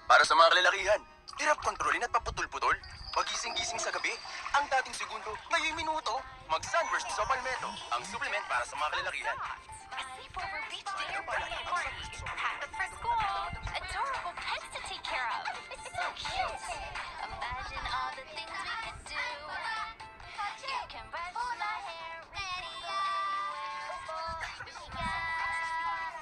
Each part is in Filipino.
Para sa mga kalalakihan, hirap kontrolin at paputol-putol. Magising-gising sa gabi, ang dating segundo, ngayon minuto. Mag-Sunburst sa Palmetto, ang supplement para sa mga kalalakihan. A sleepover beach dinner party party. Packed for school. Adorable pets to take care of. It's so cute. Imagine all the things we could do. You can brush my hair, radio.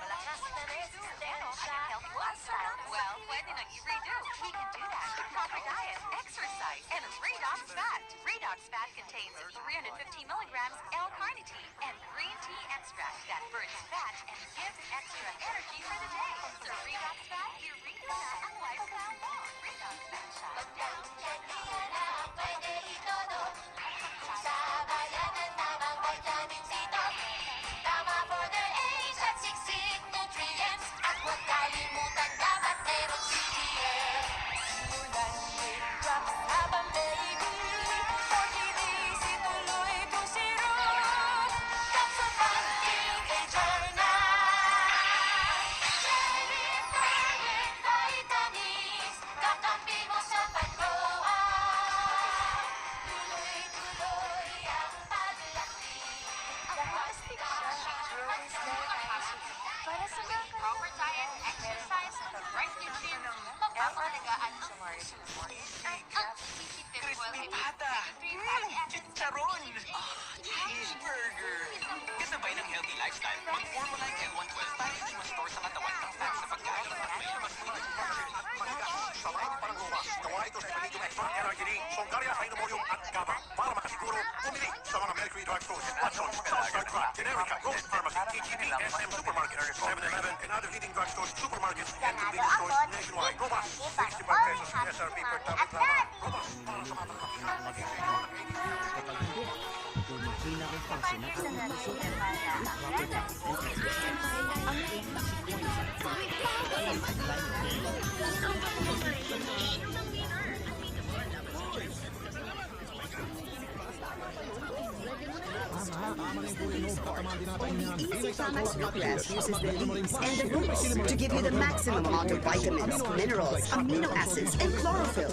Malakas na resistensya. Lifestyle. Well, pwede nang i-redo. We can do that with proper diet, exercise, and Redox Fat. Redox Fat contains 350 milligrams L-carnitine and green tea extract that burns fat and gives extra energy for the day. So Redox Fat, i-redo na ang lifestyle mo. Redox Fat Shot. Tama for their age at siksik nutrients. At huwag kalimutan dapat meron CGM. Simulan with drops habang baby. 40 days ituloy po si Ruth. Capsule Panting Eterna. Cherry Star with vitamins. Kakampi mo sa pag-grow-up. Tuloy-tuloy ang paglaki. Para sa mga Proper diet, exercise, right nutrients, mapapalagaan ang Crispy pata! Chicharon! Cheeseburger! Kasabay ng healthy lifestyle, mag-formula L112 para hindi ma-store sa katawan ang fat sa pagkain at may mas Sabay ng Paranggowa, gawa ito sa Ipalitum Extra Energy, Songaria Hydromorium at GABA. Para makasiguro, pumili sa mga Mercury Drugstores, Watson, Southside Drug, Generica, Rose Pharmacy, TGP, SM Supermarket, 7-Eleven, and other leading drugstores, supermarkets, and convenience stores nationwide. Robust, 65 pesos SRP per tablet lamang. Robust, para sa mga kapihan, mag-ibig Max Progress uses the leaves and the roots to give you the maximum amount of vitamins, minerals, amino acids, and chlorophyll.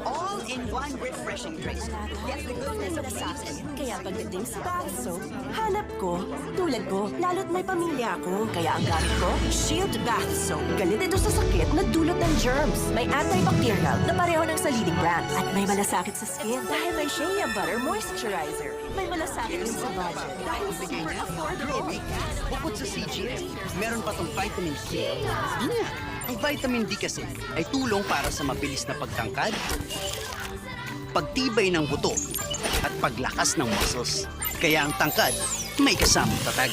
All in one refreshing drink. Get the goodness of season. Kaya pagdating sa bath soap, hanap ko, tulad ko, lalo't may pamilya ako. Kaya ang gamit ko, Shield Bath Soap. Galit ito sa sakit na dulot ng germs. May antibacterial na pareho ng sa leading brand. At may malasakit sa skin dahil may Shea Butter Moisturizer. May malasakit din sa budget dahil super affordable. Bukod sa CGM, meron pa tong vitamin C. Ingat! Ang vitamin D kasi ay tulong para sa mabilis na pagtangkad, pagtibay ng buto, at paglakas ng muscles. Kaya ang tangkad, may kasamang tatag.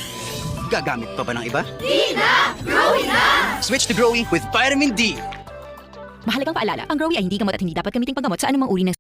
Gagamit pa ba ng iba? Di na! Growing na! Switch to Growing with Vitamin D! Mahalagang paalala, ang Growy ay hindi gamot at hindi dapat gamiting panggamot sa anumang uri ng